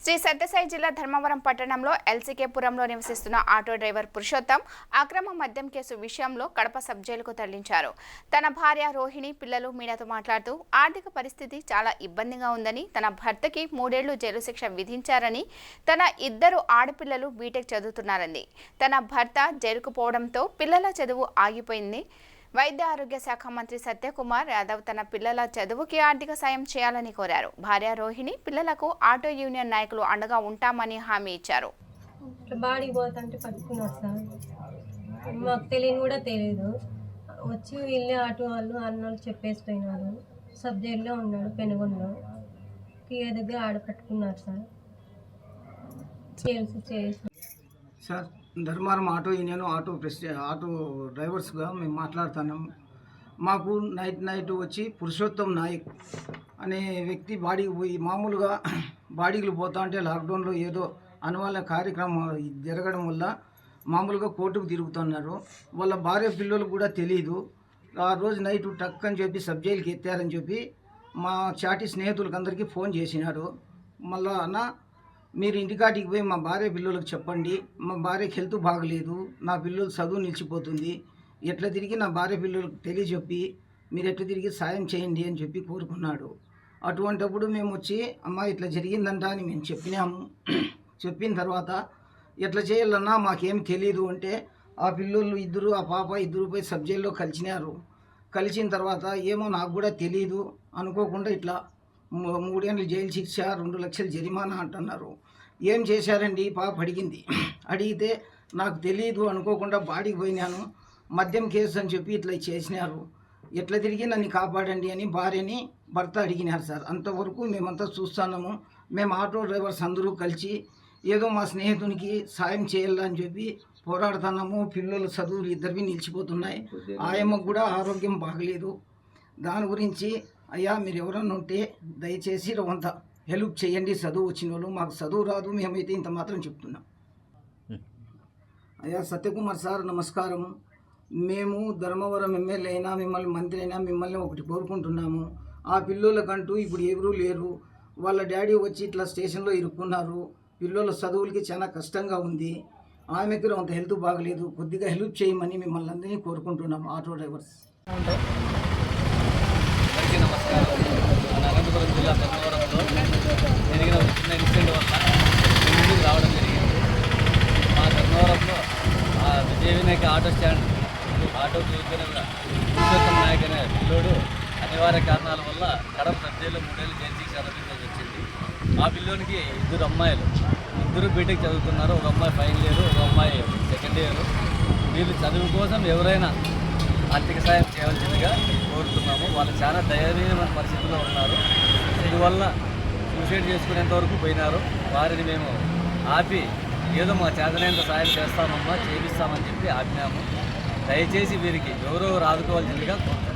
శ్రీ సత్యసాయి జిల్లా ధర్మవరం పట్టణంలో ఎల్సీకేపురంలో నివసిస్తున్న ఆటో డ్రైవర్ పురుషోత్తం అక్రమ మద్యం కేసు విషయంలో కడప సబ్ జైలుకు తరలించారు. తన భార్య రోహిణి పిల్లలు మీడియాతో మాట్లాడుతూ ఆర్థిక పరిస్థితి చాలా ఇబ్బందిగా ఉందని, తన భర్తకి 3 ఏళ్లు జైలు శిక్ష విధించారని, తన 2 ఆడపిల్లలు బీటెక్ చదువుతున్నారని, తన భర్త జైలుకు పోవడంతో పిల్లల చదువు ఆగిపోయింది. వైద్య ఆరోగ్య శాఖ మంత్రి సత్యకుమార్ యాదవ్ తన పిల్లల చదువుకి ఆర్థిక సాయం చేయాలని కోరారు. భార్య రోహిణి పిల్లలకు ఆటో యూనియన్ నాయకులు అండగా ఉంటామని హామీ ఇచ్చారు. బాడీ పోతుంటే పట్టుకున్నారు సార్, మాకు తెలియని కూడా తెలియదు. వచ్చి వీళ్ళే ఆటో వాళ్ళు అన్నోళ్ళు చెప్పేసిపోయినారు. సబ్ జైల్లో ఉన్నాడు పెనుగొండలో, కియా దగ్గర ఆడ పట్టుకున్నారు sir. Sir Dharmavaram auto union auto డ్రైవర్స్గా మేము మాట్లాడుతున్నాము. మాకు నైట్ వచ్చి పురుషోత్తం నాయక్ అనే వ్యక్తి బాడీకి పోయి మామూలుగా బాడీకి పోతా అంటే లాక్డౌన్లో ఏదో అనువాల కార్యక్రమం జరగడం వల్ల మామూలుగా కోర్టుకు తిరుగుతున్నారు. వాళ్ళ భార్య పిల్లలకు కూడా తెలియదు. ఆ రోజు నైట్ టక్ అని చెప్పి సబ్ జైలుకి ఎత్తారని చెప్పి మా చాటి స్నేహితులకు అందరికీ ఫోన్ చేసినారు. మళ్ళా అన్న మీరు ఇంటికాటికి పోయి మా భార్య పిల్లలకు చెప్పండి, మా భార్యకి హెల్త్ బాగలేదు, నా పిల్లలు చదువు నిలిచిపోతుంది, ఎట్లా తిరిగి నా భార్య పిల్లలకు తెలియజెప్పి మీరు ఎట్లా తిరిగి సాయం చేయండి అని చెప్పి కోరుకున్నాడు. అటువంటప్పుడు మేము వచ్చి అమ్మ ఇట్లా జరిగిందంట అని మేము చెప్పినాము. చెప్పిన తర్వాత ఎట్లా చేయాలన్నా మాకేం తెలియదు అంటే ఆ పిల్లలు ఇద్దరు, ఆ పాప ఇద్దరు పోయి సబ్ జైల్లో కలిసినారు. కలిసిన తర్వాత ఏమో నాకు కూడా తెలియదు అనుకోకుండా ఇట్లా 3 ఏళ్ళు జైలు శిక్ష, 2 లక్షలు జరిమానా అంటున్నారు. ఏం చేశారండి పాప అడిగింది. అడిగితే నాకు తెలియదు అనుకోకుండా బాడీకి పోయినాను, మద్యం కేసు అని చెప్పి ఇట్లా చేసినారు, ఎట్లా తిరిగి నన్ను కాపాడండి అని భార్యని భర్త అడిగినారు సార్. అంతవరకు మేమంతా చూస్తున్నాము. మేము ఆటో డ్రైవర్స్ అందరూ కలిసి ఏదో మా స్నేహితునికి సాయం చేయాలని చెప్పి పోరాడుతున్నాము. పిల్లలు చదువులు ఇద్దరివి నిలిచిపోతున్నాయి. ఆయమ్మకు కూడా ఆరోగ్యం బాగలేదు. దాని గురించి అయ్యా మీరు ఎవరన్నా ఉంటే దయచేసి రవంత హెల్ప్ చేయండి. చదువు వచ్చిన వాళ్ళు, మాకు చదువు రాదు, మేమైతే ఇంత మాత్రం చెప్తున్నాం. అయ్యా సత్యకుమార్ సార్ నమస్కారం. మేము ధర్మవరం ఎమ్మెల్యే అయినా, మిమ్మల్ని మంత్రి అయినా మిమ్మల్ని ఒకటి కోరుకుంటున్నాము. ఆ పిల్లలకంటూ ఇప్పుడు ఎవరూ లేరు. వాళ్ళ డాడీ వచ్చి ఇట్లా స్టేషన్లో ఇరుక్కున్నారు. పిల్లల చదువులకి చాలా కష్టంగా ఉంది. ఆమెకి అంత హెల్త్ బాగలేదు. కొద్దిగా హెల్ప్ చేయమని మిమ్మల్ని అందరినీ కోరుకుంటున్నాము ఆటో డ్రైవర్స్. నమస్కారం. మన అనంతపురం జిల్లా ధర్మవరంలో జరిగిన చిన్న ఇన్సిడెంట్ వల్ల ముందుకు రావడం జరిగింది. మా ధర్మవరంలో ఆ విజయ వినాయక ఆటో స్టాండ్ ఆటో చూసుకునే పురుషోత్తం నాయక్ అనే పిల్లోడు అనివార్య కారణాల వల్ల కడప సబ్ జైల్లో 3 ఏళ్ళు జైలు శిక్ష అనుభవించాల్సి వచ్చింది. ఆ పిల్లోనికి 2 అమ్మాయిలు, 2 బీటెక్ చదువుతున్నారు. ఒక అమ్మాయి ఫైనల్ ఇయర్, ఒక అమ్మాయి సెకండ్ ఇయర్. వీళ్ళు చదువు కోసం ఎవరైనా ఆర్థిక సాయం చేయవలసిందిగా కోరుతున్నాము. వాళ్ళు చాలా దయనీయమైన పరిస్థితుల్లో ఉన్నారు. అందువల్ల సూసైడ్ చేసుకునేంత వరకు పోయినారు. వారిని మేము ఆపి ఏదో మా చేతనైనంత సాయం చేస్తామమ్మా, చేపిస్తామని చెప్పి ఆపినాము. దయచేసి వీరికి ఎవరో ఆదుకోవాల్సిందిగా కోరుతున్నాము.